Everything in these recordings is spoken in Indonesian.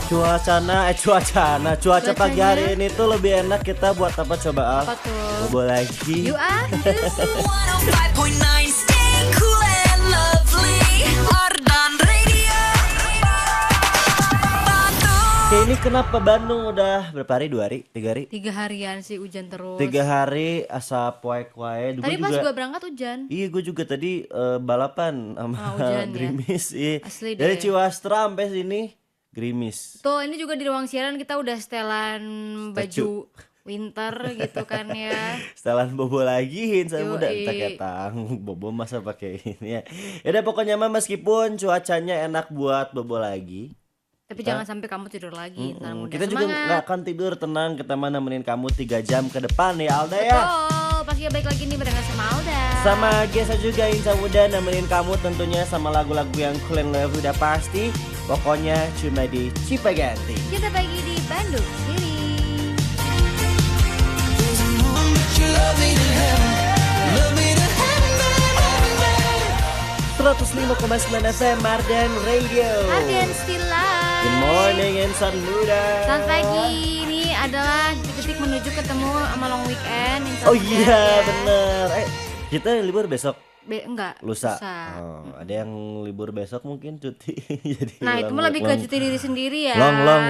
Cuaca pagi hari ini tuh lebih enak kita buat apa coba Al? Apa tuh? Bobo lagi. Yuk ah. 105.9 stay cool and lovely. Ardan Radio. Kayak ini kenapa Bandung udah berapa hari? 2 hari? 3 hari? 3 harian sih hujan terus. 3 hari asap wae. Tadi pas gue berangkat hujan. Iya gue juga tadi balapan sama hujan, gerimis. Iya. Asli Dari deh. Ciwastra sampai sini gerimis. Tuh ini juga di ruang siaran kita udah setelan baju winter gitu kan ya. Setelan bobo lagi saya Yoi. muda entak ketang bobo masa pakai ini ya. Yaudah pokoknya mah meskipun cuacanya enak buat bobo lagi. Tapi jangan sampai kamu tidur lagi. Ntar muda. Kita juga Semangat. nggak akan tidur, tenang, kita mah nemenin kamu 3 jam ke depan ya Alda ya. Betul, pasti baik lagi nih barengan sama Alda. Sama Gesa juga Insa Muda nemenin kamu tentunya sama lagu-lagu yang cool and love udah pasti. Pokoknya cuma di Cipaganti. Kita pagi di Bandung City. 105,9 FM Ardan Radio. Arden still live. Good morning Insan Muda. Selamat pagi, ini adalah detik-detik menuju ketemu sama long weekend. Insya Oh Allah iya ya. bener. Kita libur besok. Enggak, Lusa. Oh, ada yang libur besok mungkin cuti. Jadi Nah itu mah lebih ke cuti diri sendiri ya.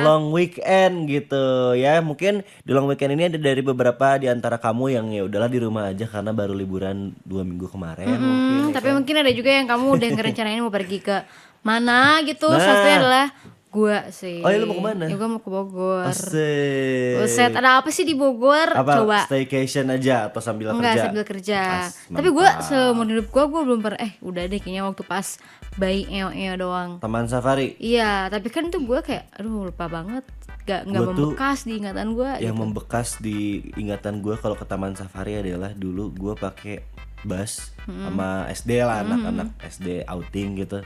long weekend gitu ya. Mungkin di long weekend ini ada dari beberapa di antara kamu yang ya udahlah di rumah aja karena baru liburan 2 minggu kemarin mungkin. Tapi mungkin ada juga yang kamu udah ngerencanain mau pergi ke mana gitu. Nah. Satunya adalah gua sih. Oh, iya, lu mau kemana? Ya gua mau ke Bogor. Asik. Buset, ada apa sih di Bogor? Apa Coba. staycation aja atau sambil Enggak, kerja? sambil kerja. As, Tapi gua mantap. seumur hidup gua belum pernah udah deh kayaknya waktu pas bayi eo doang. Taman safari. Iya, tapi kan tuh gua kayak aduh lupa banget. Gak Gua tuh membekas di ingatan gua Yang gitu. membekas di ingatan gue kalau ke taman safari adalah dulu gue pakai bus sama SD lah, anak-anak SD outing gitu.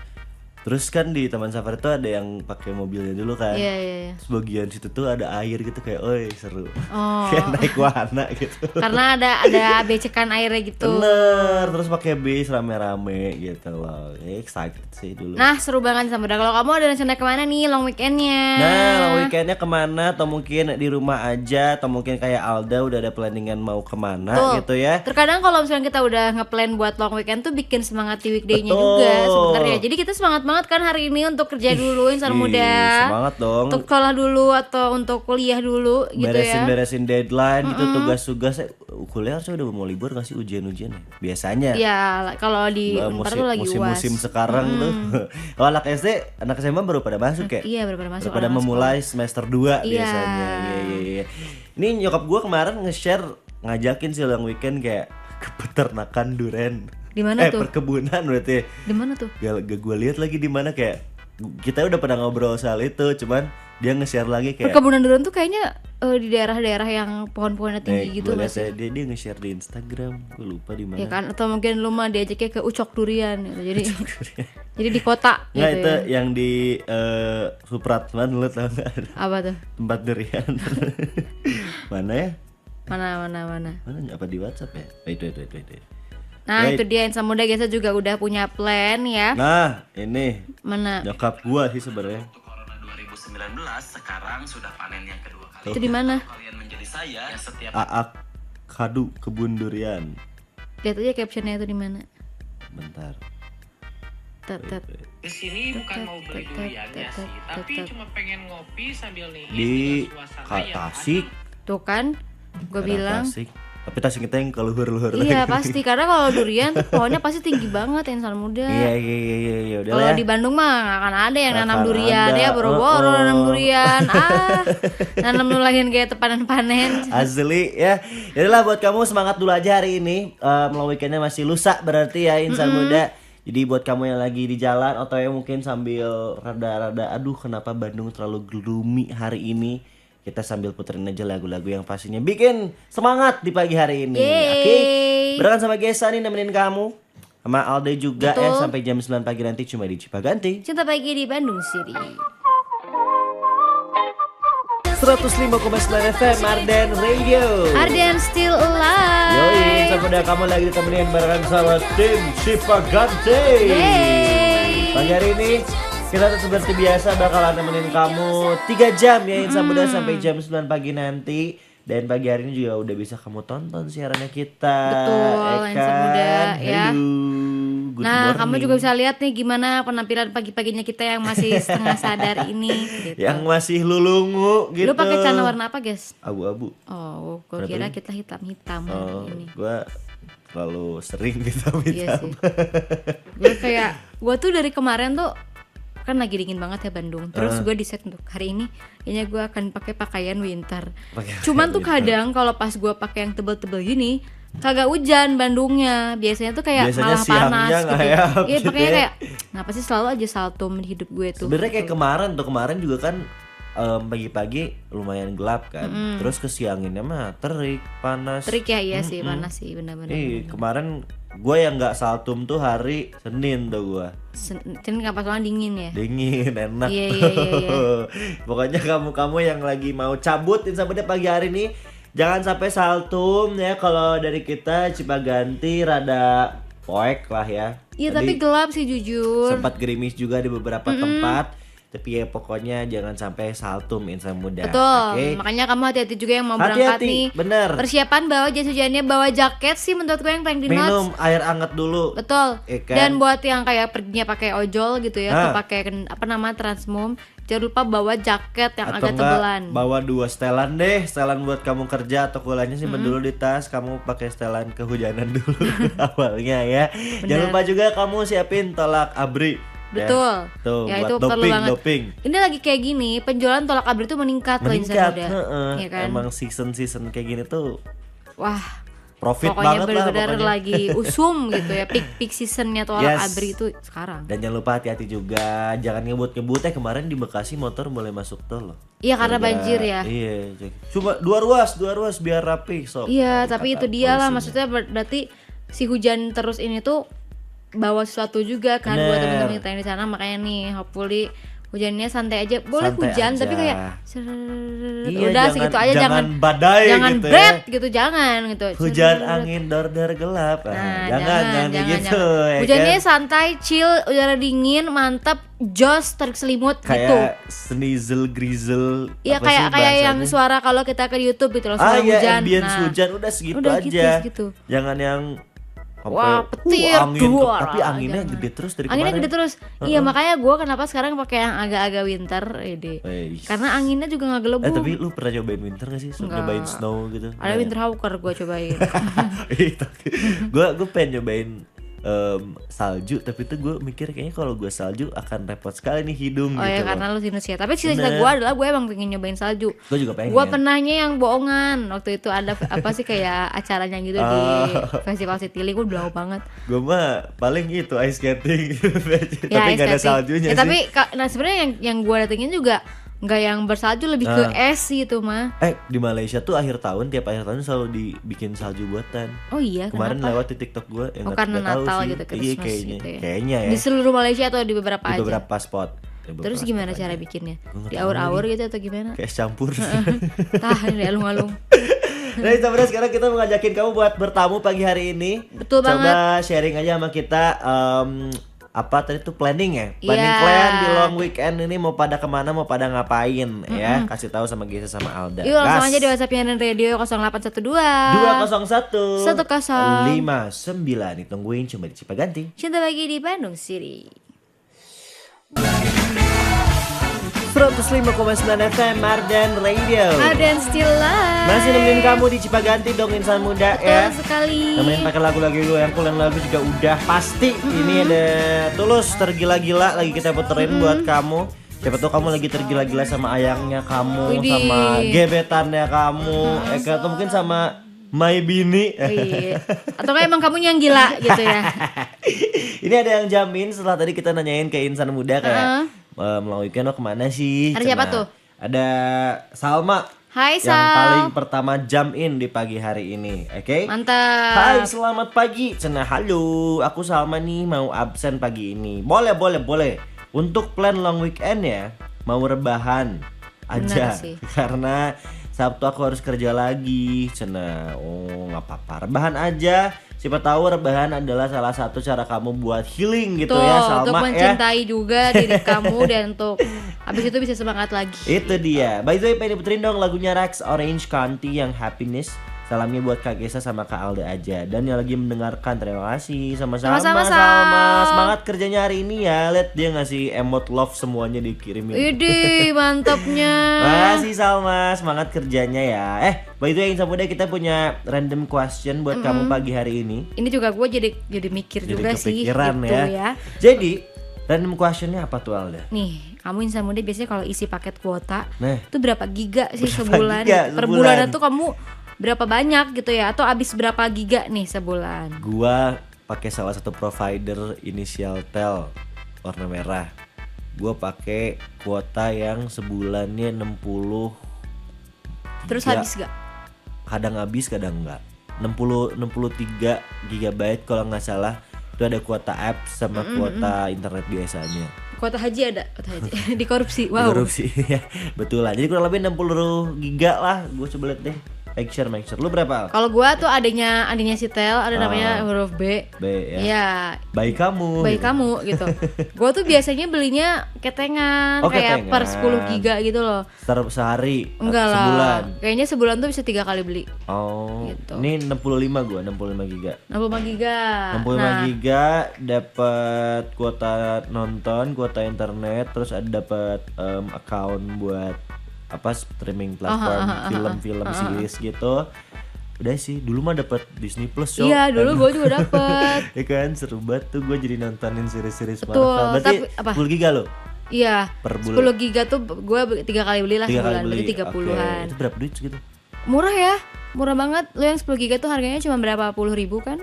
Terus kan di taman safari tuh ada yang pakai mobilnya dulu kan. Iya, iya, iya. Terus bagian situ tuh ada air gitu kayak, oi seru. Oh. Kayak naik wahana gitu. Karena ada becekan airnya gitu. Bener, terus pakai bis rame-rame gitu loh. Excited sih dulu. Nah seru banget sama Bunda. Kalau kamu ada rencana kemana nih long weekendnya? Nah, long weekendnya kemana? Atau mungkin di rumah aja? Atau mungkin kayak Alda udah ada planningan mau kemana Tuh. gitu ya? Terkadang kalau misalnya kita udah ngeplan buat long weekend tuh bikin semangat di weekday-nya Betul. juga sebenarnya. Jadi kita semangat banget kan hari ini untuk kerja dulu insan Ih, muda. semangat dong. Untuk sekolah dulu atau untuk kuliah dulu gitu ya. Beresin deadline gitu, tugas-tugas. Kuliah harusnya udah mau libur nggak sih ujian-ujian ya? Biasanya. Ya kalau di ntar tuh lagi musim UAS. sekarang tuh. Kalau anak SD, anak SMA baru pada masuk ya? Iya baru masuk. Baru pada orang memulai semester 2 Iya. biasanya. Iya. Ini nyokap gua kemarin nge-share ngajakin sih long weekend kayak ke peternakan duren. Di mana tuh? Perkebunan berarti. Di mana tuh? Gak gue lihat lagi di mana kayak kita udah pernah ngobrol soal itu, cuman dia nge-share lagi kayak Perkebunan durian tuh kayaknya di daerah-daerah yang pohon-pohonnya tinggi gitu gue nggak sih? dia nge-share di Instagram, gue lupa di mana. Ya kan atau mungkin lu mah diajaknya ke Ucok Durian gitu. Jadi di kota Nggak, gitu itu ya. yang di Supratman lu tau gak ada Apa tuh? tempat durian. Mana ya? Mana? Mana apa di WhatsApp ya? Wait. Nah Wait. itu dia Insan Muda Gesa juga udah punya plan ya. Nah, ini Mana? nyokap gua sih sebenarnya. Corona 2019 sekarang sudah panen yang kedua kali. Itu di mana? Kalian menjadi saya yang setiap Aak Kadu kebun durian. Lihat aja captionnya itu di mana. Bentar. Tet. Kesini bukan mau beli duriannya sih, tapi cuma pengen ngopi sambil nih Di Tasik. Tuh kan, gue bilang. Tasik. Tapi Tasik kita yang keluhur-luhur. Iya pasti karena kalau durian tuh pohonnya pasti tinggi banget Insan Muda. Iya. Udah Kalau lah. di Bandung mah nggak akan ada yang Nggak nanam akan durian ada. ya boro-boro nanam durian. Nanam dulu lagi kayak panen-panen. Asli ya. Yaudah buat kamu semangat dulu aja hari ini. Long weekendnya masih lusa berarti ya Insan Muda. Jadi buat kamu yang lagi di jalan atau yang mungkin sambil rada-rada aduh kenapa Bandung terlalu gloomy hari ini, kita sambil puterin aja lagu-lagu yang pastinya bikin semangat di pagi hari ini. Yeay. Oke. Barengan sama Gesa nih nemenin kamu. Sama Alde juga ya Betul. sampai jam 9 pagi nanti cuma di Cipaganti. Cinta pagi di Bandung City. 105,9 FM Arden Radio. Arden still alive. Yoi, udah kamu lagi ditemenin barengan sama tim Cipaganti. Yeay. Pagi hari ini Kita seperti biasa bakalan nemenin kamu 3 jam ya Insan Muda sampai jam 9 pagi nanti. Dan pagi hari ini juga udah bisa kamu tonton siarannya kita. Betul, Insan Muda, ya. Hello, good Nah, kamu morning. juga bisa lihat nih gimana penampilan pagi-paginya kita yang masih setengah sadar ini gitu. Yang masih lulungu gitu. Lu pakai celana warna apa, guys? Abu-abu. Oh, gue Kenapa kira ini? kita hitam-hitam Oh, ini. gua terlalu sering gitu Iya sih. Gue tuh dari kemarin tuh kan lagi dingin banget ya Bandung. Terus gue decide untuk hari ini kayaknya gue akan pakai pakaian winter. Cuman tuh kadang kalau pas gue pakai yang tebel-tebel gini kagak hujan Bandungnya. Biasanya tuh kayak Biasanya malah siangnya panas gitu. ngayap Iya, gitu makanya ya. kayak kenapa sih selalu aja saltum di hidup gue tuh. Sebenarnya kayak kemarin juga kan pagi-pagi lumayan gelap kan. Terus kesianginnya mah terik, panas. Terik ya, iya sih, panas sih benar-benar. Kemarin gue yang nggak saltum tuh hari Senin tuh gue. Senin nggak pas soalnya dingin ya. Dingin, enak. Iya. Pokoknya kamu yang lagi mau cabut Insan Muda pagi hari ini jangan sampai saltum ya. Kalau dari kita Cipaganti rada poek lah ya. Iya, Tadi tapi gelap sih jujur. sempat gerimis juga di beberapa tempat. Tapi ya pokoknya jangan sampai saltum Insan Muda. Betul, Oke? makanya kamu hati-hati juga yang mau berangkat Hati-hati, nih. bener. Persiapan bawa jas hujannya, bawa jaket sih menurut gue yang paling di notes. Minum air hangat dulu. Betul. Ya kan? Dan buat yang kayak perginya pakai ojol gitu ya, atau Ah. pakai Transmum, jangan lupa bawa jaket yang Atau agak enggak tebelan. bawa 2 setelan deh. Setelan buat kamu kerja atau kuliahnya simpen dulu di tas. Kamu pakai setelan kehujanan dulu awalnya ya. Jangan lupa juga kamu siapin tolak abri. Betul. Ya. Tuh Ya, buat itu perlu banget. doping. Ini lagi kayak gini, penjualan tolak abri itu meningkat loh Insan Meningkat. Muda. Heeh. Iya kan? Emang season kayak gini tuh Wah, profit pokoknya banget lah benar-benar pokoknya. lagi usum gitu ya. Peak seasonnya tolak Yes. abri itu sekarang. Dan jangan lupa hati-hati juga, jangan ngebut-ngebut kemarin di Bekasi motor boleh masuk tol loh. Iya, karena banjir ya. Iya, cuma 2 ruas biar rapi sok. Iya, tapi itu Kata dia lah, polisinya. maksudnya berarti si hujan terus ini tuh bawa sesuatu juga kan buat Bener. teman-teman kita yang di sana, makanya nih hopefully hujannya santai aja. Boleh Santai hujan aja. tapi kayak Iya, udah segitu aja, jangan badai jangan gitu bret ya. gitu, jangan gitu. Hujan angin dor-dor gelap. Nah, jangan kayak gitu. Ya Hujannya kan? santai, chill, udara dingin, mantap, jos terselimut gitu. Kayak sneasel grizzle. Iya, apa kayak sih kayak yang bahasanya? suara kalau kita ke YouTube gitu loh, suara iya, hujan. ambience Nah, hujan udah segitu udah aja. gitu. Jangan yang Wah, petir, angin, duar, tapi anginnya jangan. gede terus dari Anginnya kemarin. gede terus. Iya, makanya gue kenapa sekarang pakai yang agak-agak winter ide. Weis. Karena anginnya juga nggak gelebu. Tapi lu pernah cobain winter gak sih? Enggak. Nyobain snow gitu? Ada winter hawker gue cobain. Gue pengen nyobain salju, tapi tuh gue mikir kayaknya kalau gue salju akan repot sekali nih hidung Oh gitu ya, karena loh. lu sinus ya. Tapi cita-cita Bener. gue adalah gue emang pengen nyobain salju. Gue juga pengen. Gue pernahnya yang bohongan. Waktu itu ada apa sih kayak acaranya gitu di Festival Citylink. Gue udah lama banget. Gue mah paling itu ice skating, tapi Ya, nggak ada ice skating. saljunya Ya, sih. tapi nah sebenarnya yang gue datengin juga nggak yang bersalju, lebih ke es gitu mah. Di Malaysia tuh tiap akhir tahun selalu dibikin salju buatan. Oh iya, Kemarin kenapa? lewat di TikTok gue yang Oh, nggak karena tahu Natal sih. gitu, Iya Christmas kayaknya. gitu ya. Kayaknya ya. Di seluruh Malaysia atau di beberapa Di aja? beberapa spot. Di beberapa Terus gimana spot cara aja. bikinnya? nggak Di tahu aur-aur gitu atau gimana? Kayak campur. Tah, ini alung-alung. Nah, sebenarnya sekarang kita mau ngajakin kamu buat bertamu pagi hari ini. Betul Coba sharing aja sama kita apa tadi tuh planning ya? Planning Iya. plan di long weekend ini mau pada kemana, mau pada ngapain ya? Kasih tahu sama Gisa sama Alda. Yuk langsung Gas. aja di WhatsApp Nyarin Radio 0812 201 10 59 ditungguin cuma di Cipaganti. Cinta Bagi di Bandung City. 105,9 FM Mardan Radio. Dan still live. Masih nemenin kamu di Cipaganti dong Insan Muda Betul ya. sekali. Nemenin pakai lagu-lagu yang cool, yang lagu juga udah pasti. Ini ada Tulus tergila-gila lagi kita puterin buat kamu. Siapa tahu kamu lagi tergila-gila sama ayangnya kamu, Widih. sama gebetannya kamu, atau mungkin sama my bini. Iya. Atau kayak emang kamu yang gila gitu ya. Ini ada yang jamin setelah tadi kita nanyain ke Insan Muda kayak mau weekend lo kemana sih? Ada siapa Cenah. tuh? Ada Salma. Hai Yang Sal. paling pertama jump in di pagi hari ini, oke? Mantap. Hai, selamat pagi. Cenah, halo. Aku Salma nih, mau absen pagi ini. Boleh. Untuk plan long weekend ya, mau rebahan aja. Bener sih. Karena Sabtu aku harus kerja lagi. Cenah, oh nggak apa-apa. Rebahan aja. siapa tahu rebahan adalah salah satu cara kamu buat healing gitu Tuh, ya untuk Salma ya. mencintai juga diri kamu dan untuk habis itu bisa semangat lagi. Itu dia. By the way, pengen diputerin dong lagunya Rex Orange County yang Happiness. Salamnya buat Kak Gesa sama Kak Alda aja. Dan yang lagi mendengarkan, terima kasih. Sama-sama Sama-sama, Salma. Sal. Semangat kerjanya hari ini ya. Lihat dia ngasih emot love semuanya dikirimin. Idih, mantapnya. Makasih Salma, semangat kerjanya ya. By the way Insan Muda, kita punya random question buat kamu pagi hari ini. Ini juga gue jadi mikir Jadi juga sih kepikiran gitu ya. Jadi random questionnya apa tuh Alda? Nih, kamu Insan Muda biasanya kalau isi paket kuota Nah. itu berapa giga sih Berapa sebulan? giga Per sebulan? bulan itu kamu berapa banyak gitu ya? Atau habis berapa giga nih sebulan? Gua pakai salah satu provider inisial tel warna merah. Gua pakai kuota yang sebulannya 60. Terus giga. habis gak? Kadang habis, kadang enggak. 63 GB kalau nggak salah. Itu ada kuota app sama kuota internet biasanya. Kuota haji ada, kuota haji. Dikorupsi. Wow. Korupsi ya. Betulan. Jadi kurang lebih 60 giga lah. Gue coba lihat deh. Make sure. Lu berapa? Al? Kalau gua tuh adanya si Tel, ada namanya huruf B. B ya. Iya. Baik kamu. Baik kamu gitu. Gua tuh biasanya belinya ketengan Oh, kayak per ketengan. 10 giga gitu loh. Sehari. Enggak lah. Sebulan. Kayaknya sebulan tuh bisa 3 kali beli. Oh. Gitu. Ini 65 gua, 65 giga. 65 giga. 65 Nah, giga dapat kuota nonton, kuota internet, terus ada dapat account buat apa streaming platform film-film series gitu. Udah sih, dulu mah dapat Disney Plus cok. iya, dulu gua juga dapet. Ya kan seru banget tuh gue jadi nontonin series-series Betul, Marvel. Berarti tapi apa? 10 giga lo? Iya. Per bulan. 10 giga tuh gua 3 kali beli lah 3 kali sebulan, beli. berarti 30-an. Oke. Itu berapa duit segitu? Murah ya? Murah banget. Lu yang 10 giga tuh harganya cuma berapa puluh ribu kan?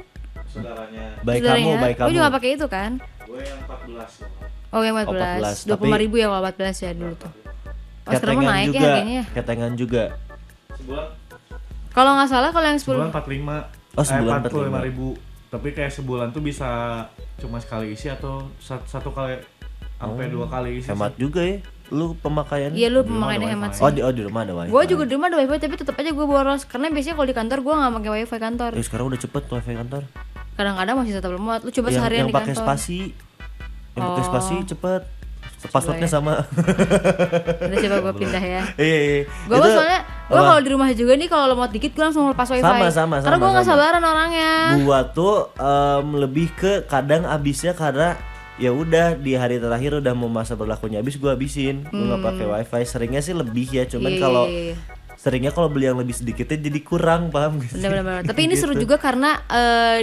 Baik Saudaranya. kamu, baik Lu kamu. juga pakai itu kan? Gue yang 14. Oh yang 14, 14, 25 ribu ya kalau 14 ya dulu tuh. Oh sekarang mah naik ya juga, harganya ya. ketengan juga. Sebulan Kalau nggak salah kalau yang 10 sebulan 45. Oh, sebulan 45 ribu. Tapi kayak sebulan tuh bisa cuma sekali isi atau satu kali sampai 2 kali isi. Hemat juga ya. Lu pemakaian. Iya lu Di rumah pemakaiannya ada hemat wifi. sih. Oh di rumah ada wifi. Gue juga di rumah ada wifi tapi tetap aja gue boros karena biasanya kalau di kantor gue nggak pakai wifi kantor. Sekarang udah cepet wifi kantor. Kadang-kadang masih tetap lemot. Lu coba yang seharian yang di pakai kantor. spasi. Yang pakai Oh. spasi cepet. Passwordnya ya. sama. Udah coba gue pindah ya. Iya. Gue Itu soalnya gue apa? kalau di rumah juga nih kalau lemot dikit gue langsung lepas wifi. Sama, Karena gue nggak sama. sabaran orangnya. Gua tuh lebih ke kadang abisnya karena ya udah di hari terakhir udah mau masa berlakunya habis gua habisin. Gua nggak pakai wifi. Seringnya sih lebih ya, cuman Iya, kalau iya, iya. seringnya kalau beli yang lebih sedikitnya jadi kurang, paham gak sih? Bener-bener. Tapi ini seru Gitu. juga karena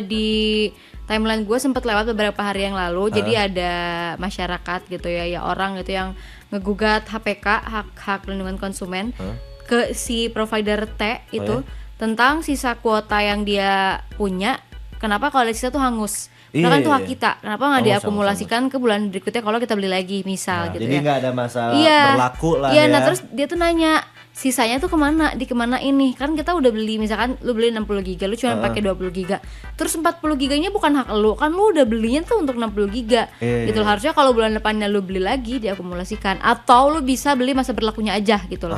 di timeline gue sempat lewat beberapa hari yang lalu. Jadi ada masyarakat gitu ya orang gitu yang ngegugat HPK hak lindungan konsumen ke si provider T itu tentang sisa kuota yang dia punya. Kenapa kalau ada sisa tuh hangus? Iya, Karena kan itu iya, hak iya. kita. Kenapa nggak Oh, diakumulasikan ke bulan berikutnya kalau kita beli lagi misal gitu Jadi ya? nggak ada masalah Iya. berlaku lah Iya, ya. nah terus dia tuh nanya sisanya tuh kemana, dikemana ini? Kan kita udah beli, misalkan lu beli 60 giga, lu cuma pakai 20 giga. Terus 40 giganya bukan hak lu, kan lu udah belinya tuh untuk 60 giga. Iya, Gitu loh. Harusnya kalau bulan depannya lu beli lagi diakumulasikan atau lu bisa beli masa berlakunya aja gitu loh.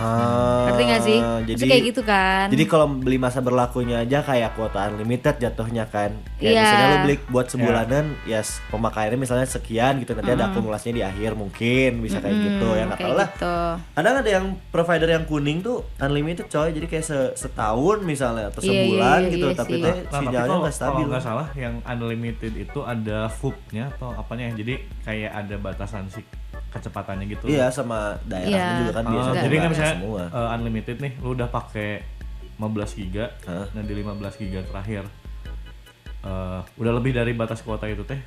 Ngerti gak sih? Maksudnya kayak gitu kan. Jadi kalau beli masa berlakunya aja kayak kuota unlimited jatuhnya kan. Kayak Iya. misalnya lu beli buat sebulanan ya pemakaiannya misalnya sekian gitu, nanti ada akumulasinya di akhir mungkin bisa kayak gitu ya, nggak kayak tahu lah. gitu. Kadang ada yang provider yang kuning tuh unlimited coy, jadi kayak setahun misalnya atau Iya, sebulan iya, gitu, iya tapi sih. teh Tapi sinyalnya kalau nggak stabil. nggak salah yang unlimited itu ada VUP-nya atau apanya ya. Jadi kayak ada batasan sih kecepatannya gitu. Iya, sama daerahnya Iya. juga kan biasanya. Jadi kan nggak misalnya semua. unlimited nih, lu udah pakai 15 giga, Hah? nah di 15 giga terakhir udah lebih dari batas kuota itu teh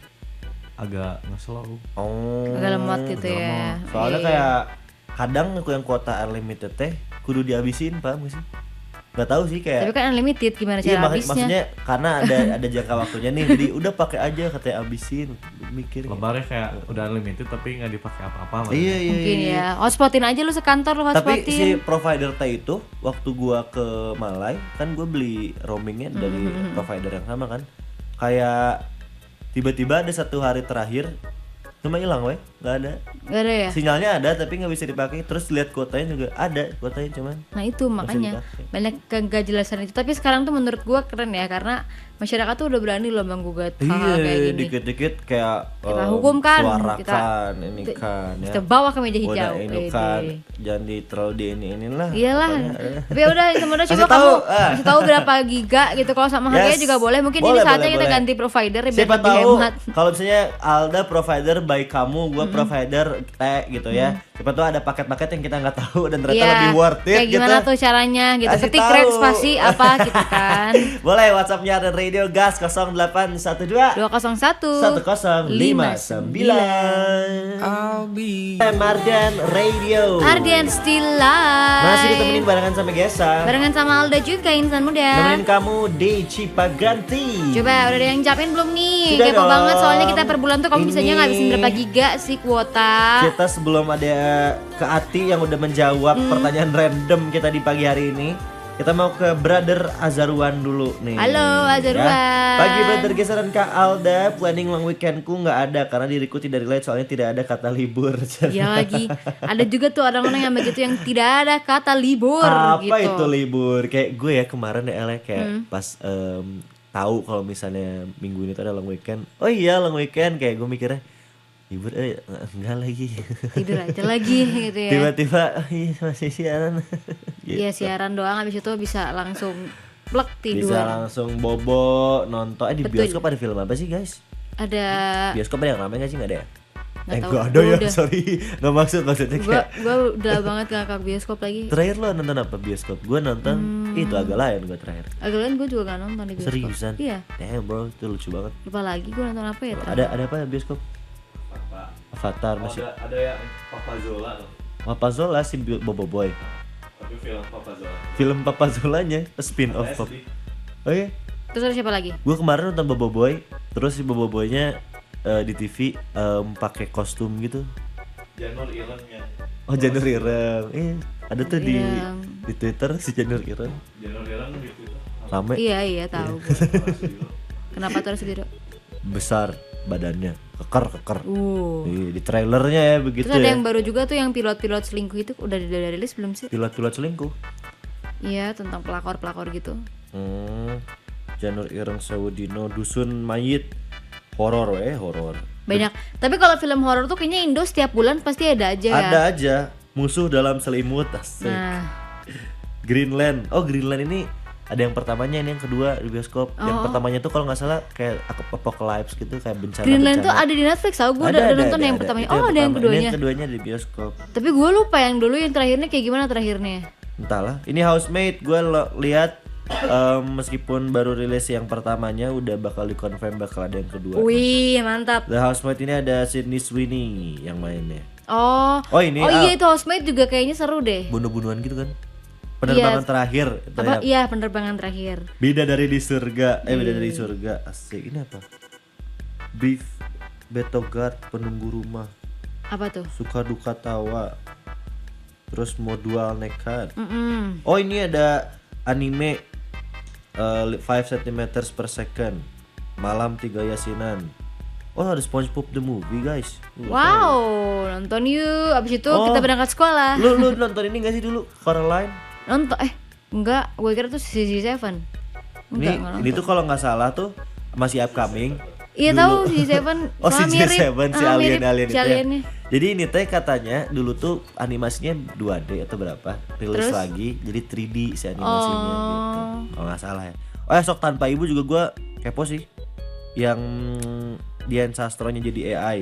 agak nge-slow. Oh. Agak lemot gitu ya. Soalnya Iya. kayak kadang aku yang kuota unlimited teh kudu dihabisin, paham gak sih? Gak tahu sih kayak. Tapi kan unlimited gimana Iya, cara habisnya? maksudnya karena ada jangka waktunya nih, jadi udah pakai aja katanya habisin, mikir. Lebarnya kayak udah unlimited tapi nggak dipakai apa-apa. Iya iya. Mungkin iya. ya. Hotspotin aja lu sekantor lu Tapi hotspotin. si provider T itu waktu gua ke Malai kan gua beli roamingnya dari provider yang sama kan, kayak tiba-tiba ada satu hari terakhir cuma hilang weh. nggak ada. Gak ada ya? Sinyalnya ada tapi nggak bisa dipakai. Terus lihat kuotanya juga ada, kuotanya cuman. Nah itu makanya dipakai. banyak kegagalan itu. Tapi sekarang tuh menurut gua keren ya, karena masyarakat tuh udah berani loh menggugat hal-hal kayak Iya, gini. dikit-dikit kayak Kita hukumkan, suarakan ini kan ya. Kita bawa ke meja Udah hijau. ini kan, jangan terlalu di ini lah. Iyalah. Pokoknya, Tapi udah semuanya Kasih coba tahu, kamu ah. kasih tahu berapa giga gitu, kalau sama harganya Yes. juga boleh. Mungkin Boleh, ini saatnya boleh, kita boleh. ganti provider biar Siapa lebih tahu hemat. kalau misalnya Alda provider by kamu, gua provider teh gitu ya. Siapa tahu ada paket-paket yang kita nggak tahu dan ternyata Iya. lebih worth it Kayak gitu. gimana tuh caranya gitu. Kasih Ketik tahu. red spasi apa gitu kan. Boleh WhatsApp-nya ada Radio Gas 0812 201 1059. Mardian Radio. Ardian Still Live. Masih ditemenin barengan sama Gesa. Barengan sama Alda juga insan muda. Nemenin kamu di Cipaganti. Coba udah ada yang capin belum nih? Sudah Kepo dong. banget soalnya kita per bulan tuh kamu Ini- bisanya ngabisin berapa giga sih kuota? Kita sebelum ada ke Ati yang udah menjawab pertanyaan random kita di pagi hari ini, kita mau ke Brother Azarwan dulu nih. Halo, Azarwan. Ya. Pagi Brother Gesa dan Kak Alda, planning long weekendku nggak ada karena diriku tidak relate soalnya tidak ada kata libur. Ya lagi, ada juga tuh orang-orang yang begitu yang tidak ada kata libur Apa gitu. itu libur? Kayak gue ya kemarin ya El, kayak pas tahu kalau misalnya minggu ini tuh ada long weekend. Oh iya long weekend, kayak gue mikirnya libur enggak lagi. Tidur aja lagi gitu ya. Tiba-tiba iya, masih siaran. Gitu. Iya siaran doang habis itu bisa langsung plek tidur. Bisa langsung bobo nonton. Di Betul. bioskop ada film apa sih guys? Ada Bioskop ada yang ramai gak sih? Gak ada ya? Nggak tahu. Gak ada ya, Udah. sorry. Gak maksudnya gua kayak udah banget gak ke bioskop lagi. terakhir lo nonton apa bioskop? Gue nonton itu agak lain gue terakhir. Agak lain gue juga gak nonton di bioskop. Seriusan? Iya. Damn bro, itu lucu banget. Lupa lagi gue nonton apa ya terakhir. Ada apa bioskop? Avatar masih. Ada yang Papa Zola loh. Papa Zola si Bobo Boy. Tapi film Papa Zola. Film Papa Zolanya spin off Pop. Oh iya. Terus ada siapa lagi? Gue kemarin nonton Bobo Boy, terus si Bobo Boynya di TV pakai kostum gitu. Janur Ireng-nya. Oh Janur Ireng. Ada tuh di Ireng. Twitter si Janur Ireng. Janur Ireng di Twitter. Rame, Iya tahu gua. Kenapa terus biru? besar badannya, keker. Di trailernya ya begitu Terus ada ya. yang baru juga tuh yang pilot-pilot selingkuh itu udah rilis belum sih? Pilot-pilot selingkuh. Iya tentang pelakor-pelakor gitu. Janur Ireng Sewudino Dusun Mayit. Horor horor. Banyak. Tapi kalau film horor tuh kayaknya Indo setiap bulan pasti ada aja ya. Ada aja musuh dalam selimut. Asik. Nah, Greenland. Oh Greenland ini ada yang pertamanya, ini yang kedua di bioskop. Yang pertamanya tuh kalau nggak salah kayak apocalypse gitu, kayak bencana. Greenland tuh ada di Netflix tau, gue udah nonton yang pertamanya. Itu Oh ada yang pertama. Ini keduanya. yang keduanya di bioskop. Tapi gue lupa yang dulu, yang terakhirnya kayak gimana terakhirnya. Entahlah. Ini Housemate gue lihat meskipun baru rilis yang pertamanya udah bakal dikonfirm bakal ada yang kedua. Wih mantap. The Housemate ini ada Sydney Sweeney yang mainnya. Oh ini, iya itu Housemate juga kayaknya seru deh. Bunuh-bunuhan gitu kan. Penerbangan terakhir itu Apa? ya. Iya penerbangan terakhir. Beda dari di surga. Beda dari surga. Asik. Ini apa? Beef Betogard Penunggu Rumah. Apa tuh? Suka duka tawa. Terus Modual Nekat. Mm-mm. Oh ini ada anime 5 cm per second. Malam 3 Yasinan. Oh ada SpongeBob the movie guys. Wow, nonton yuk. Abis itu Oh. kita berangkat sekolah. Lu nonton ini gak sih dulu? Coraline? Nonton enggak, gue kira tuh Season 7. Enggak, nggak Ini tuh kalau nggak salah tuh masih upcoming. Iya Dulu- tahu Season 7. Oh si soalnya mirip. J7 si Mirip alien itu ya. aliennya. Jadi ini teh katanya dulu tuh animasinya 2D atau berapa, rilis Terus? lagi jadi 3D si animasinya gitu. Oh. Kalau nggak salah ya. Oh ya Sok Tanpa Ibu juga gua kepo sih. Yang Dian Sastronya jadi AI.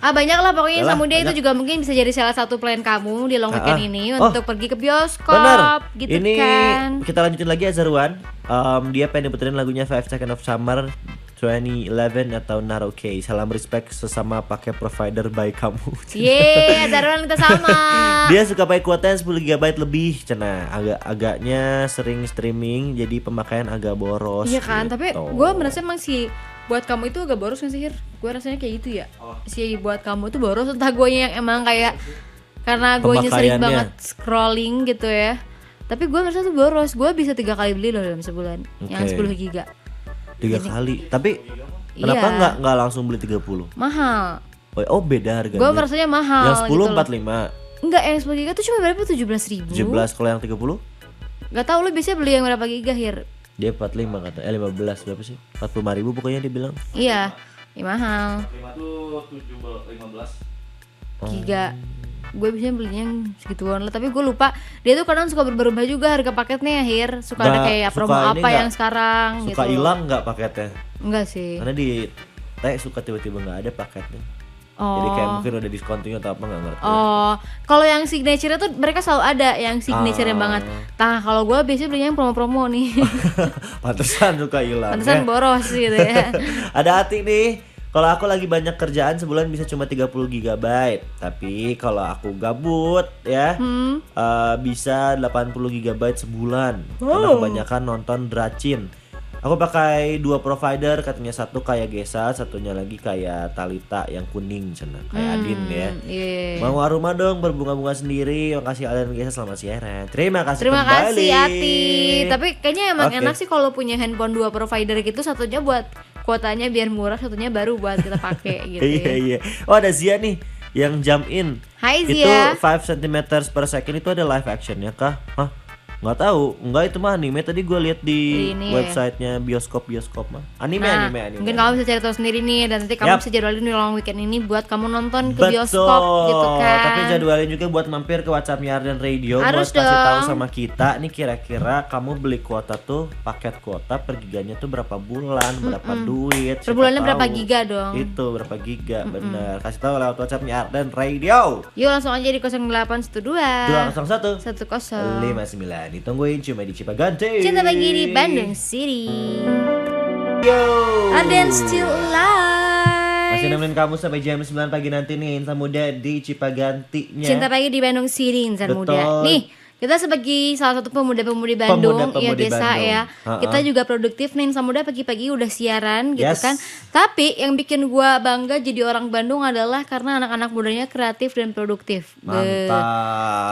Banyak lah pokoknya Yalah, Insan Muda itu banyak. juga mungkin bisa jadi salah satu plan kamu di long weekend ini Oh, untuk pergi ke bioskop Bener. gitu Ini kan. kita lanjutin lagi Azarwan. Dia pengen diputerin lagunya 5 Seconds of Summer 2011 atau Not Okay. Salam respect sesama pakai provider by kamu. Yeay, Azarwan kita sama. Dia suka pakai kuota 10 GB lebih, cenah. Agaknya sering streaming jadi pemakaian agak boros. Iya kan, tapi gitu. gue merasa emang sih buat kamu itu agak boros gak sih Hir? Gue rasanya kayak gitu ya. Si buat kamu itu boros, entah gue yang emang kayak karena gue sering Pemakaiannya. banget scrolling gitu ya. Tapi gue merasa tuh boros. Gue bisa 3 kali beli loh dalam sebulan. Yang Oke. 10 giga. 3 kali. Tapi kenapa Iya. nggak langsung beli 30? Mahal. Oh beda harganya. Gue merasanya mahal. Yang 10 gitu loh. 45. Enggak, yang 10 giga tuh cuma berapa? 17.000. 17 kalau yang 30? Gak tau lu biasanya beli yang berapa giga Hir? Dia 45 kata. 15 berapa sih? 45.000 pokoknya dia bilang. Iya, ya mahal. 5 tuh 15. Giga. Gue biasanya belinya yang segituan lah, tapi gue lupa dia tuh kadang suka berubah juga harga paketnya Hir. Suka ada Nggak, kayak suka promo ini apa nggak? yang sekarang Suka gitu. hilang nggak paketnya? Enggak sih. Karena di suka tiba-tiba nggak ada paketnya. Oh. Jadi kayak mungkin udah discontinue atau apa nggak ngerti. Oh, kalau yang signature tuh mereka selalu ada yang signature banget. Nah, kalau gue biasanya belinya yang promo-promo nih. Pantesan suka hilang. Pantesan boros gitu ya. Ada Ati nih. Kalau aku lagi banyak kerjaan sebulan bisa cuma 30 GB. Tapi kalau aku gabut ya bisa 80 GB sebulan. Karena kebanyakan nonton Dracin. Aku pakai 2 provider, katanya satu kayak Gesa, satunya lagi kayak Talita yang kuning cina, kayak Adin ya. Iya. Mau rumah dong berbunga-bunga sendiri. Makasih Adin Gesa, selamat siaran. Terima kasih Terima kembali. kasih Ati. Tapi kayaknya emang Oke. enak sih kalau punya handphone 2 provider gitu, satunya buat kuotanya biar murah, satunya baru buat kita pakai gitu. Iya Ya. iya. Oh ada Zia nih yang jump in. Hai Itu Zia. 5 cm per second itu ada live actionnya kah? Hah? Nggak tahu. Enggak, itu mah anime. Tadi gue lihat di Ini ya. websitenya bioskop mah. Anime. Nah, Anime. mungkin kamu bisa cari tahu sendiri nih, dan nanti kamu Yap. bisa jadwalin di long weekend ini buat kamu nonton ke Betul. bioskop gitu kan. Tapi jadwalin juga buat mampir ke WhatsApp-nya Arden Radio Harus buat kasih tahu dong. sama kita nih kira-kira kamu beli kuota tuh paket kuota per giganya tuh berapa bulan, berapa duit. Per siapa bulannya tahu. berapa giga dong? Itu berapa giga, bener. Kasih tahu lewat WhatsApp-nya Arden Radio. Yuk langsung aja di 0812 201 10. 59. Ditungguin cuma di Cipaganti. Cinta pagi di Bandung City. Yo. Arden still alive. Masih nemenin kamu sampai jam 9 pagi nanti nih Insan Muda di Cipagantinya. Cinta pagi di Bandung City, insan Betul. muda. Nih, kita sebagai salah satu pemuda-pemudi Bandung, ya Pemuda-pemudi desa Bandung. ya. Ha-ha. Kita juga produktif nih, insan muda pagi-pagi udah siaran gitu Yes. kan. Tapi yang bikin gua bangga jadi orang Bandung adalah karena anak-anak mudanya kreatif dan produktif. Beuh. Mantap.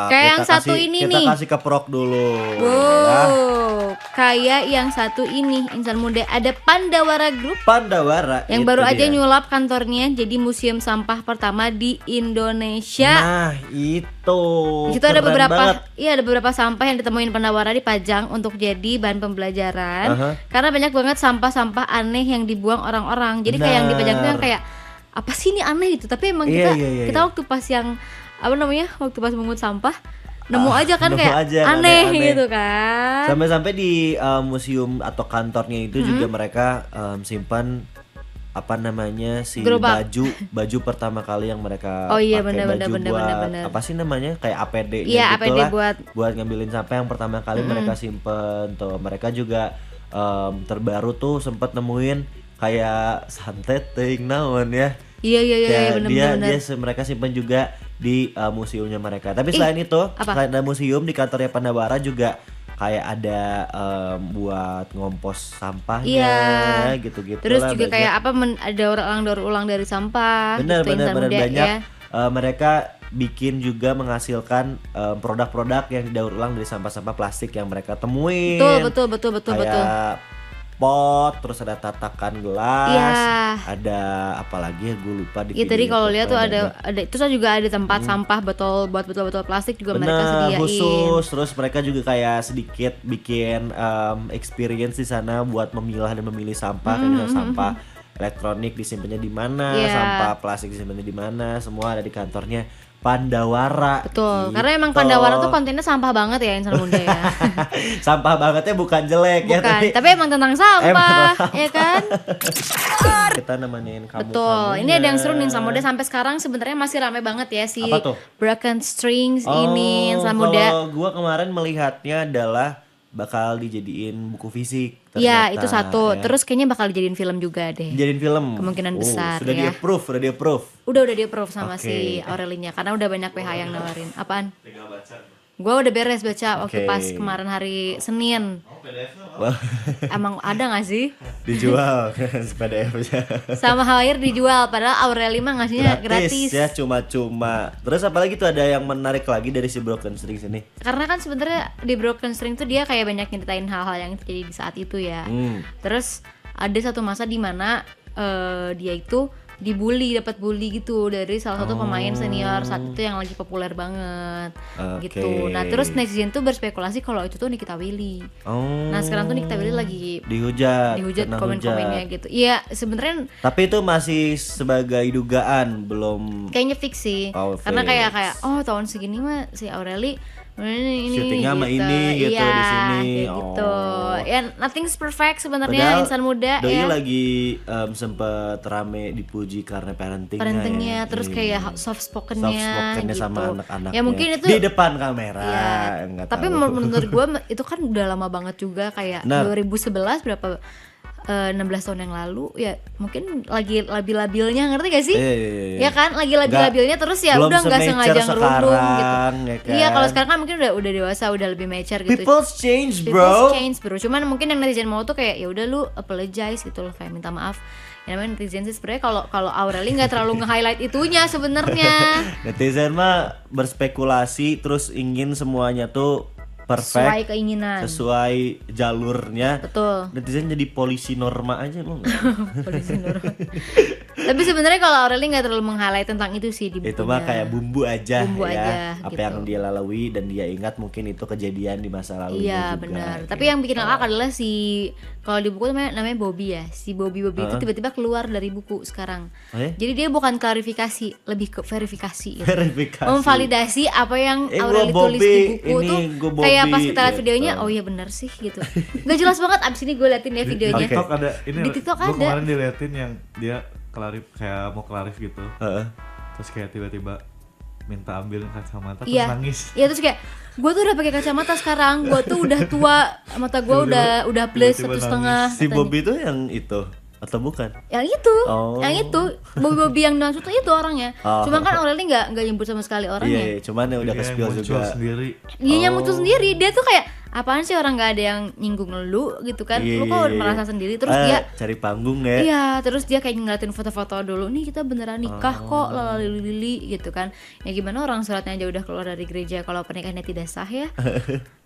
Kayak yang Kita satu kasih- ini kita nih. kasih keprok dulu. Ya. Wow, kayak yang satu ini insan muda, ada Pandawara Group Pandawara. yang itu baru aja dia. nyulap kantornya jadi museum sampah pertama di Indonesia. Nah, itu. Di situ ada Keren beberapa, banget. iya ada beberapa sampah yang ditemuin Pandawara dipajang untuk jadi bahan pembelajaran. Aha. Karena banyak banget sampah-sampah aneh yang dibuang orang-orang. Jadi kayak yang dipajang tuh yang Benar. kayak apa sih ini aneh gitu. Tapi emang Iya, kita iya, iya, kita iya. waktu pas yang apa namanya waktu pas mengut sampah nemu aja kan nemu kayak aja, aneh aneh-aneh. gitu kan. Sampai-sampai di museum atau kantornya itu juga mereka simpan apa namanya si Gerobak. baju pertama kali yang mereka Oh iya, pakai, benar, baju benar, buat benar. apa sih namanya kayak APD Iya, APD buat ngambilin sampah yang pertama kali mereka simpen tuh. Mereka juga terbaru tuh sempat nemuin kayak santet teuing naon ya. Iya iya iya Ya, benar-benar. mereka simpan juga di museumnya mereka. Tapi selain itu, apa? selain ada museum di kantornya Pandawara juga kayak ada buat ngompos sampahnya Iya. gitu-gitu Terus lah, juga banyak. kayak apa ada orang daur ulang dari sampah. bener gitu, bener insan bener muda, banyak ya. mereka bikin juga menghasilkan produk-produk yang didaur ulang dari sampah-sampah plastik yang mereka temuin. Betul betul. Kayak pot, terus ada tatakan gelas, Iya. ada apa lagi ya gue lupa di Iya video tadi kalau itu lihat tuh banyak. ada terus juga ada tempat sampah buat botol-botol plastik juga mereka Bener, sediain. khusus. Terus mereka juga kayak sedikit bikin experience di sana buat memilah dan memilih sampah. Kayak sampah elektronik disimpannya di mana, Iya. sampah plastik disimpannya di mana, semua ada di kantornya Pandawara. Betul, gitu. karena emang Pandawara tuh kontennya sampah banget ya insan muda ya. Sampah bangetnya bukan jelek ya, Bukan, tapi emang tentang sampah, Emang. ya kan? kita nemenin kamu. Betul. Ini ada yang seru nih insan muda sampai sekarang sebenarnya masih ramai banget ya si Apa tuh? Broken Strings ini insan muda. Kalau gua kemarin melihatnya adalah bakal dijadiin buku fisik. Iya, ternyata, itu satu. ya. Terus kayaknya bakal dijadiin film juga deh. Dijadiin film. Kemungkinan besar, Sudah ya. di approve. Udah di approve sama Oke. si Aurelinya karena udah banyak PH yang nawarin. Apaan? Gua udah beres baca waktu Oke. pas kemarin hari Senin. Wah, Emang ada gak sih? dijual PDF-nya. Sama Hair dijual padahal Aureli mah ngasihnya gratis. ya, cuma-cuma. Terus apalagi tuh ada yang menarik lagi dari si Broken Strings ini? Karena kan sebenarnya di Broken String tuh dia kayak banyak nyeritain hal-hal yang terjadi di saat itu ya. Terus ada satu masa di mana dia itu dapat bully gitu dari salah satu pemain senior saat itu yang lagi populer banget gitu. Nah terus netizen tuh berspekulasi kalau itu tuh Nikita Willy. Nah sekarang tuh Nikita Willy lagi dihujat kena komen-komennya gitu. Iya sebenarnya. Tapi itu masih sebagai dugaan, belum Kayaknya fix sih. Karena fix. kayak tahun segini mah si Aureli ini syutingnya sama ini gitu iya, di sini. kayak gitu. Ya nothing's perfect sebenarnya insan muda Doi ya. lagi sempet rame dipuji karena parentingnya Terus Iya. kayak soft spokennya gitu. sama anak-anaknya. Ya mungkin itu di depan kamera. ya, nggak tapi tahu. menurut gue itu kan udah lama banget juga kayak Benar. 2011 berapa 16 tahun yang lalu ya mungkin lagi labil-labilnya ngerti gak sih? Iya. Ya kan lagi labil-labilnya terus ya belum udah nggak se-mature sengaja ngerundung gitu. sekarang, ya kan? Iya kalau sekarang kan mungkin udah dewasa udah lebih mature gitu. People's change, People's bro. change bro. Cuman mungkin yang netizen mau tuh kayak ya udah lu apologize gitu loh kayak minta maaf. Ya namanya netizen sih sebenarnya kalau Aureli nggak terlalu nge-highlight itunya sebenarnya. Netizen mah berspekulasi terus ingin semuanya tuh perfect, Sesuai keinginan. sesuai jalurnya. Betul. Netizen jadi polisi norma aja lo nggak? Polisi Nur. Tapi sebenarnya kalau Aureli nggak terlalu meng-highlight tentang itu sih di bukunya. Itu mah kayak bumbu aja Bumbu ya. aja, Apa gitu. yang dia lalui dan dia ingat mungkin itu kejadian di masa lalu. Iya juga, benar. gitu. Tapi yang bikin ngakak adalah si kalau di buku namanya Bobby ya. Si Bobby itu tiba-tiba keluar dari buku sekarang. Oh ya? Jadi dia bukan klarifikasi, lebih ke verifikasi gitu. Verifikasi. Memvalidasi apa yang Gua Aureli tulis Bobby, di buku ini tuh. gua Bobby, Kayak pas kita lihat gitu. videonya, oh iya benar sih gitu. Gak jelas banget abis ini gue liatin ya videonya. Di TikTok ada ini. Di TikTok gua ada. kemarin diliatin yang dia kayak mau klarif gitu. Heeh. Terus kayak tiba-tiba minta ambilin kacamata terus Iya. nangis. Iya terus kayak gue tuh udah pakai kacamata sekarang. Gue tuh udah tua, mata gue udah plus tiba-tiba 1,5. Si Bobby itu yang itu atau bukan? Yang itu, Oh. yang itu Bobby yang dimaksud tuh itu orangnya. Oh. Cuma kan Aureli nggak nyebut sama sekali Iya, orangnya. iya, cuman ya udah Kayak ke-spill muncul juga. sendiri. Dia yang muncul sendiri. Dia tuh kayak apaan sih orang nggak ada yang nyinggung lu gitu kan? Iya, Lu kok iya, merasa iya. sendiri terus dia cari panggung ya. iya, terus dia kayak ngeliatin foto-foto dulu. Nih kita beneran nikah kok, lalali gitu kan. Ya gimana orang suratnya aja udah keluar dari gereja kalau pernikahannya tidak sah ya.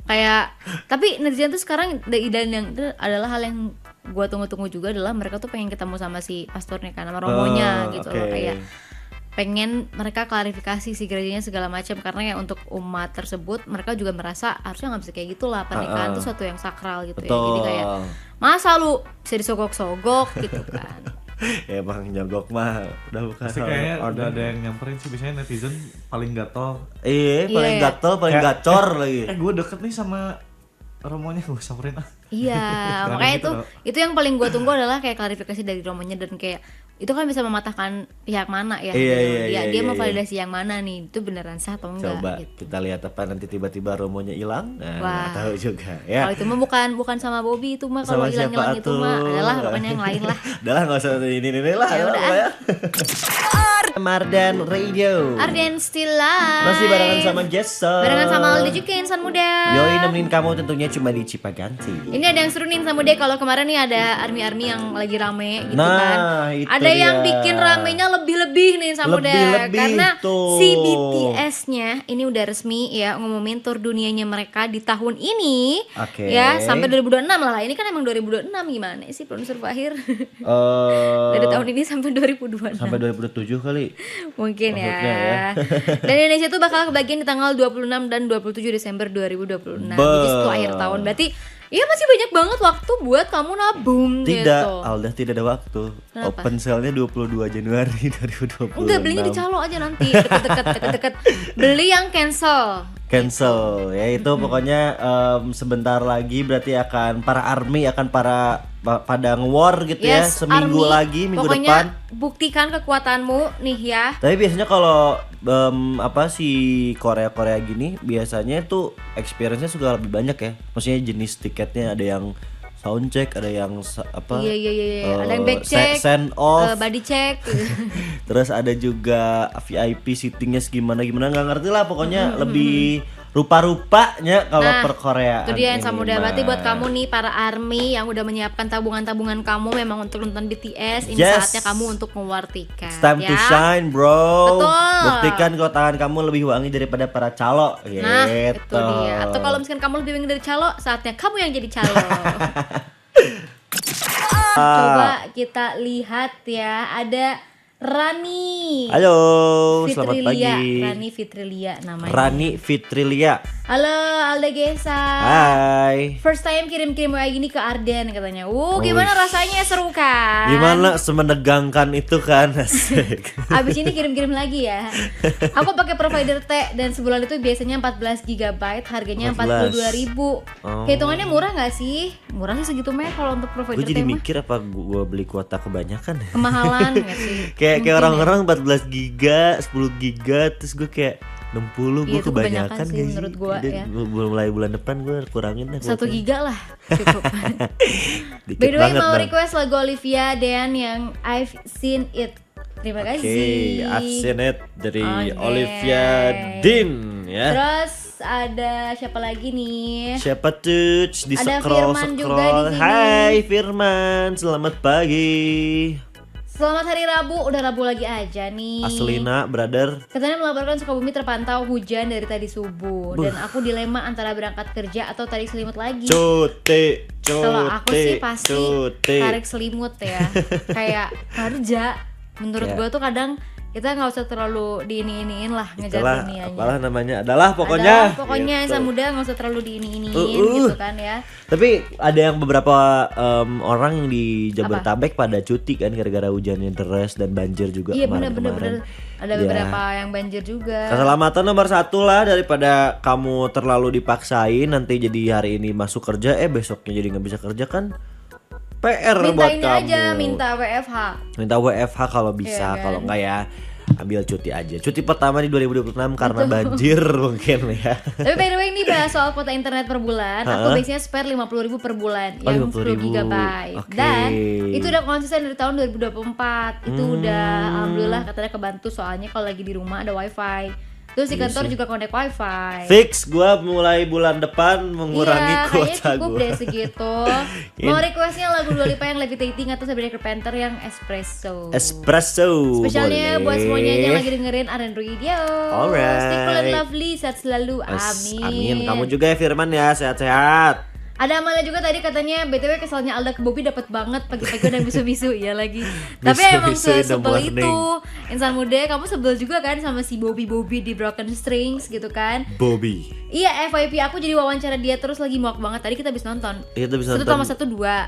Kayak tapi netizen tuh sekarang dan yang itu adalah hal yang gua tunggu-tunggu juga adalah mereka tuh pengen ketemu sama si pastornya kan sama romonya gitu loh oke. kayak pengen mereka klarifikasi si gerejanya segala macam karena ya untuk umat tersebut mereka juga merasa harusnya nggak bisa kayak gitulah pernikahan itu suatu yang sakral gitu ya jadi kayak masa lu bisa disogok-sogok gitu kan. Ya emang nyogok mah udah bukan Pasti hal kayaknya order. udah ada yang nyamperin sih, biasanya netizen paling gatel. Iya, paling Iya. gatel, paling Kayak- gacor lagi. Gue deket nih sama romonya, gue samperin ah. Iya, Karena makanya gitu itu yang paling gue tunggu adalah kayak klarifikasi dari romonya dan kayak itu kan bisa mematahkan pihak mana ya. Iya, gitu. iya, dia iya, dia iya, mau validasi yang mana nih, itu beneran sah atau enggak Coba gitu. kita lihat apa nanti tiba-tiba romonya hilang. Nah, Wah. nggak tahu juga ya. Kalau itu mah bukan sama Bobby itu mah kalau Sama hilang-hilang siapa itu mah atuh? adalah pokoknya yang lain lah. Udahlah nggak usah ini lah. Ya udah. apa ya. Mardan Radio. Arden still live. Masih barengan sama Jason. Barengan sama Aldi juga insan muda. Yoi nemenin kamu tentunya cuma di Cipaganti. Ini ada yang seru nih insan muda kalau kemarin nih ada army-army yang lagi rame gitu Nah, kan. itu Ada yang dia. bikin ramenya lebih-lebih nih insan muda Lebih-lebih karena tuh. si BTS-nya ini udah resmi ya ngumumin tur dunianya mereka di tahun ini. Oke. Ya, sampai 2026 lah. Ini kan emang 2026 gimana sih produser Fahir? Dari tahun ini sampai 2026. Sampai 2027 kali. Mungkin Maksudnya ya. Dan Indonesia tuh bakal kebagian di tanggal 26 dan 27 Desember 2026. Jadi itu akhir tahun. Berarti ya masih banyak banget waktu buat kamu nabung Tidak, gitu. Alda tidak ada waktu. Kenapa? Open sale-nya 22 Januari 2026. Enggak, belinya di calo aja nanti deket-deket. Beli yang cancel. Cancel ya itu pokoknya sebentar lagi berarti akan para army akan pada nge-war gitu ya Yes, seminggu Army. lagi minggu Pokoknya depan. buktikan kekuatanmu nih ya. Tapi biasanya kalau si Korea gini biasanya tuh experience-nya juga lebih banyak ya. Maksudnya jenis tiketnya ada yang soundcheck, ada yang Iya. Ada yang back check, send off. body check. Terus ada juga VIP seatingnya segimana nggak ngerti lah pokoknya lebih rupa-rupanya kalau Nah, per Korea. Itu dia yang muda. Berarti buat kamu nih para army yang udah menyiapkan tabungan-tabungan kamu memang untuk nonton BTS, ini Yes. saatnya kamu untuk mengeluarkan tiket. It's time to ya. shine, bro. Betul. Buktikan kalau tangan kamu lebih wangi daripada para calo. Nah, Gitu. itu dia. Atau kalau misalkan kamu lebih wangi dari calo, saatnya kamu yang jadi calo. Coba kita lihat ya, ada Rani. Halo, selamat Fitrilia. pagi. Rani Fitrilia namanya. Rani Fitrilia. Halo Alda Gesa. Hai. First time kirim-kirim WA gini ke Arden katanya. Gimana rasanya, seru kan? Gimana semenegangkan itu kan? Asik. Abis ini kirim-kirim lagi ya. Aku pakai provider T dan sebulan itu biasanya 14 GB, harganya 14. 42.000. Hitungannya murah nggak sih? Murah sih segitu meh kalau untuk Gue provider jadi T mah. mikir apa gue beli kuota kebanyakan ya? Kemahalan nggak sih? Kayak Mungkin orang-orang 14 giga, 10 giga, terus gue kayak 60 gue Iya, itu kebanyakan kebanyakan sih gak sih? menurut gua, Jadi ya. mulai bulan depan gue kurangin deh. 1 giga lah cukup. Dikit By the way banget, mau Bang. request lagu Olivia Dan yang I've Seen It. Terima Oke, kasih. I've Seen It dari Oke. Olivia Dean ya. Terus ada siapa lagi nih? Siapa tuh? Di Ada scroll Firman juga scroll. di sini. Hai Firman, selamat pagi. Selamat hari Rabu, udah Rabu lagi aja nih. Aslina, brother. Katanya melaporkan Sukabumi terpantau hujan dari tadi subuh. Dan aku dilema antara berangkat kerja atau tarik selimut lagi. Cuti, Kalau aku sih cuti, pasti cuti. tarik selimut ya. Kayak kerja. Menurut Ya. gue tuh kadang kita nggak usah terlalu diini-iniin lah ngejar Itulah dunianya. apalah namanya, adalah pokoknya. Pokoknya Gitu. insan muda nggak usah terlalu diini-iniin gitu kan ya. Tapi ada yang beberapa orang yang di Jabodetabek pada cuti kan gara-gara hujannya deras dan banjir juga Iya kemarin-kemarin. bener-bener ada Ya. beberapa yang banjir juga. Keselamatan nomor 1 lah, daripada kamu terlalu dipaksain nanti jadi hari ini masuk kerja besoknya jadi nggak bisa kerja kan PR Minta buat ini kamu. aja, minta WFH. Minta WFH kalau bisa, Iya kan? kalau enggak ya ambil cuti aja. Cuti pertama di 2026 karena banjir mungkin ya. Tapi by the way ini bahas soal kuota internet per bulan. Aku biasanya spare 50.000 per bulan Oh, yang 10 50.000. GB. Oke. Dan itu udah konsisten dari tahun 2024. Itu udah alhamdulillah katanya kebantu soalnya kalau lagi di rumah ada wifi. Terus di kantor juga connect wifi. Fix gua mulai bulan depan mengurangi Iya, kuota kayaknya cukup gua. deh segitu. Mau requestnya lagu Dua Lipa yang Levitating atau Sabrina Carpenter yang Espresso. Espresso. Spesialnya boleh. buat semuanya yang lagi dengerin Aren Radio. Alright. Stay cool and lovely, sehat selalu. Amin. Amin. Kamu juga ya Firman ya, sehat-sehat. Ada Amalia juga tadi katanya BTW kesalnya Alda ke Bobby dapat banget pagi-pagi udah bisu-bisu ya lagi. Tapi emang Bisu-bisu in the sebel morning. itu. Insan muda, kamu sebel juga kan sama si Bobby di Broken Strings gitu kan? Bobby. Iya, FYP aku jadi wawancara dia terus lagi muak banget. Tadi kita habis nonton. Iya, kita bisa 1 tambah 1 2.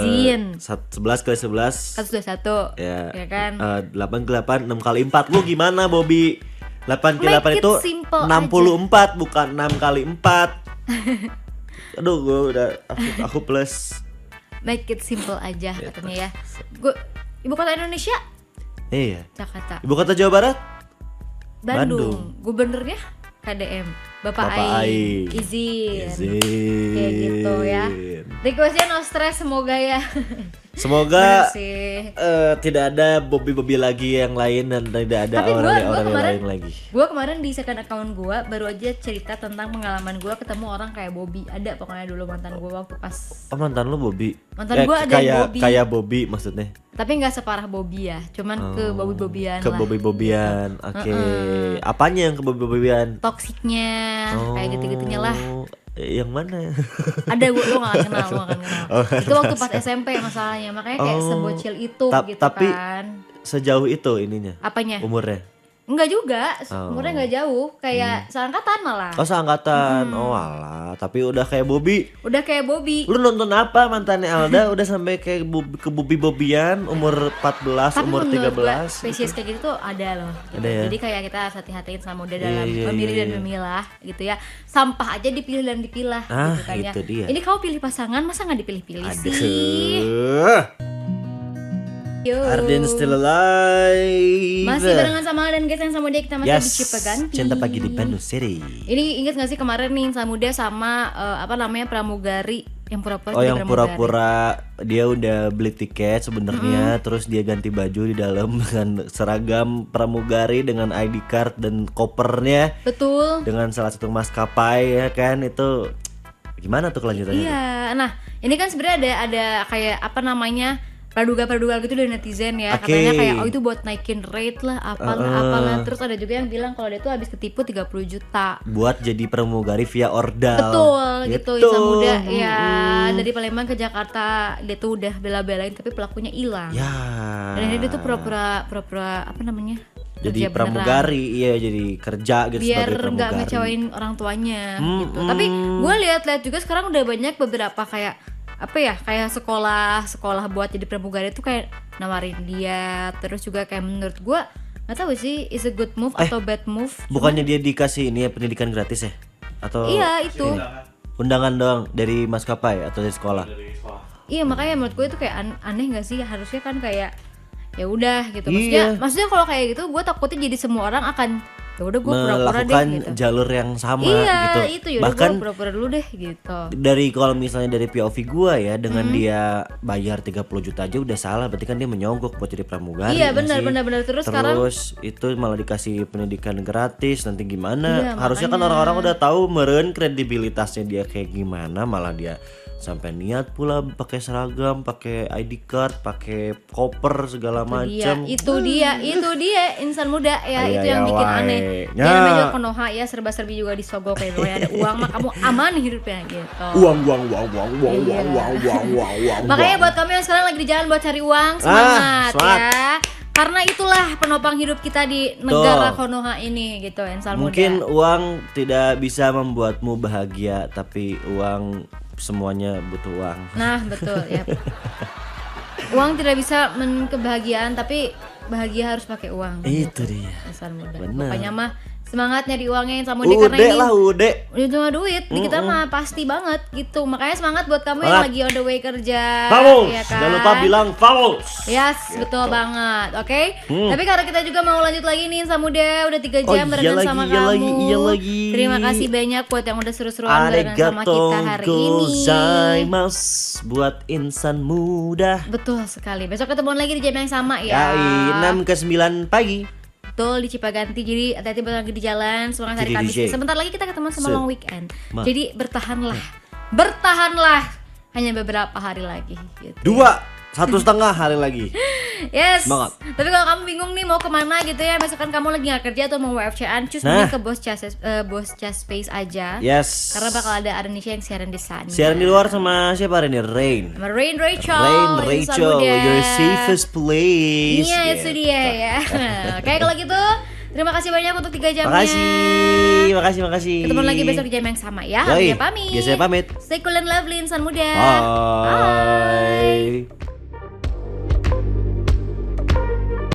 Zin 11 kali 11. 121. Ya kan? 8 ke 8, 6 kali 4. Lu gimana Bobby? 8 ke Make 8 it itu simple 64 bukan 6 kali 4. Aduh, gue udah aku plus. Make it simple aja katanya ya. Ibu kota Indonesia? Iya. Jakarta. Ibu kota Jawa Barat? Bandung. Gubernurnya KDM. Bapak Bapak Ai. Ai. Izin. Izin. Kayak gitu ya. Requestnya no stress semoga ya. Semoga Bener sih. tidak ada Bobby lagi yang lain dan tidak ada Tapi gua orang yang kemarin lain lagi. Gue kemarin di second account gue baru aja cerita tentang pengalaman gue ketemu orang kayak Bobby. Ada pokoknya dulu mantan gue waktu pas. Oh, mantan lu Bobby? Mantan gua ada yang Bobby. Kayak Bobby maksudnya? Tapi nggak separah Bobby ya. Cuman ke Bobby-Bobbian Ke lah. Bobby-Bobbian. Oke. Apanya yang ke Bobby-Bobbian? Toksiknya kayak gitu-gitunya lah. Yang mana? Ada lo gak kenal, lo gak kenal. Itu waktu pas SMP masalahnya. Makanya kayak sebocil itu gitu tapi kan. sejauh itu ininya Apanya? umurnya? Enggak juga, umurnya enggak jauh, kayak seangkatan malah. Oh, seangkatan. Oh alah, tapi udah kayak Bobby. Udah kayak Bobby. Lu nonton apa mantannya Alda udah sampai kayak ke Bobby-Bobbian umur 14, Tapi umur menurut gua 13. spesies kayak gitu tuh ada loh gitu. Ada ya? Jadi kayak kita harus hati-hatiin sama udah Iya, dalam iya, memilih iya, dan iya. memilah gitu ya. Sampah aja dipilih dan dipilah Ah, gitu kan ya. itu dia. Ini kamu pilih pasangan masa nggak dipilih-pilih sih? Aduh. Yo. Arden still alive. Masih barengan sama dan guys yang sama dia kita masih di Yes, Cipa Ganti. Cinta Pagi di Bandung City. Ini inget gak sih kemarin nih Insan Muda sama apa namanya pramugari yang pura-pura Oh, jadi yang pramugari. pura-pura dia udah beli tiket sebenarnya, terus dia ganti baju di dalam dengan seragam pramugari dengan ID card dan kopernya Betul. dengan salah satu maskapai ya kan. Itu gimana tuh kelanjutannya? Iya. Nah, ini kan sebenarnya ada kayak apa namanya praduga gitu dari netizen ya. Oke. Katanya kayak itu buat naikin rate lah, apalah. Terus ada juga yang bilang kalau dia tuh habis ketipu 30 juta. Buat jadi pramugari via ordal. Betul gitu. Insan muda ya dari Palembang ke Jakarta, dia tuh udah bela-belain tapi pelakunya hilang. Ya. Dan akhirnya dia tuh pura-pura apa namanya? Jadi kerja beneran. pramugari, iya jadi kerja gitu Biar sebagai pramugari. nggak ngecewain orang tuanya gitu. Tapi gue lihat-lihat juga sekarang udah banyak beberapa kayak apa ya, kayak sekolah buat jadi pramugari itu kayak nawarin dia. Terus juga kayak menurut gue nggak tahu sih is a good move atau bad move. Bukannya dia dikasih ini ya pendidikan gratis ya? Atau Iya itu. undangan doang dari maskapai atau dari sekolah? Iya makanya menurut gue itu kayak aneh nggak sih, harusnya kan kayak ya udah gitu. Iya. Maksudnya kalau kayak gitu gue takutnya jadi semua orang akan ya udah gue pura-pura deh Melakukan gitu. jalur yang sama Iya gitu. itu ya Bahkan gue pura-pura dulu deh gitu. dari kalau misalnya dari POV gua ya, dengan dia bayar 30 juta aja udah salah, berarti kan dia menyogok buat jadi pramugari. Iya nggak sih? benar. Terus sekarang itu malah dikasih pendidikan gratis, nanti gimana? Iya, Harusnya kan makanya. orang-orang udah tahu meren kredibilitasnya dia kayak gimana, malah dia sampai niat pula pakai seragam, pakai ID card, pakai koper segala macam. itu dia insan muda ya, Iya, itu yang ya, bikin wae. aneh. Ya. Dia namanya juga Konoha ya, serba-serbi juga disogok kayak pokoknya ada uang mah kamu aman hidupnya gitu. Uang. Makanya buat kamu yang sekarang lagi di jalan buat cari uang, semangat semangat. ya. Karena itulah penopang hidup kita di negara Konoha ini gitu, insan Mungkin muda. uang tidak bisa membuatmu bahagia, tapi uang semuanya butuh uang. Nah, betul ya. Uang tidak bisa kebahagiaan, tapi bahagia harus pakai uang. Itu dia. Insan muda. Bener. Pokoknya mah semangat nyari uangnya insan muda karena ini Ude. itu mah duit di kita mah pasti banget gitu. Makanya semangat buat kamu yang Semangat. lagi on the way kerja. Vamos. Ya kan? Jangan lupa bilang vamos. Yes, betul banget. Oke. Tapi karena kita juga mau lanjut lagi nih insan muda, udah 3 jam barengan sama kamu. Iya lagi. Terima kasih banyak buat yang udah seru-seruan barengan sama kita hari ini. Gozaimasu buat insan muda. Betul sekali. Besok ketemu lagi di jam yang sama ya. Yai, 6 ke 9 pagi. Betul di Cipaganti. Jadi hati-hati buat lagi di jalan. Semangat hari Jadi Kamis. DJ. Sebentar lagi kita ketemu sama Set. long weekend. Ma. Jadi bertahanlah. Hanya beberapa hari lagi. Gitu. 1,5 hari lagi. Yes. Semangat. Tapi kalau kamu bingung nih mau kemana gitu ya, misalkan kamu lagi nggak kerja atau mau WFC-an, cus Nah. mending ke Bos Cas Space aja. Yes. Karena bakal ada Arenisha yang siaran di sana. Siaran di luar sama siapa hari ini? Rain. Sama Rain Rachel. insan Rachel, muda. your safest place. Iya itu Gitu. dia ya. Oke kalau gitu terima kasih banyak untuk 3 jamnya. Makasih. Ketemu lagi besok di jam yang sama ya. Yoi, Saya pamit. Biasanya pamit. Stay cool and lovely insan muda. Bye.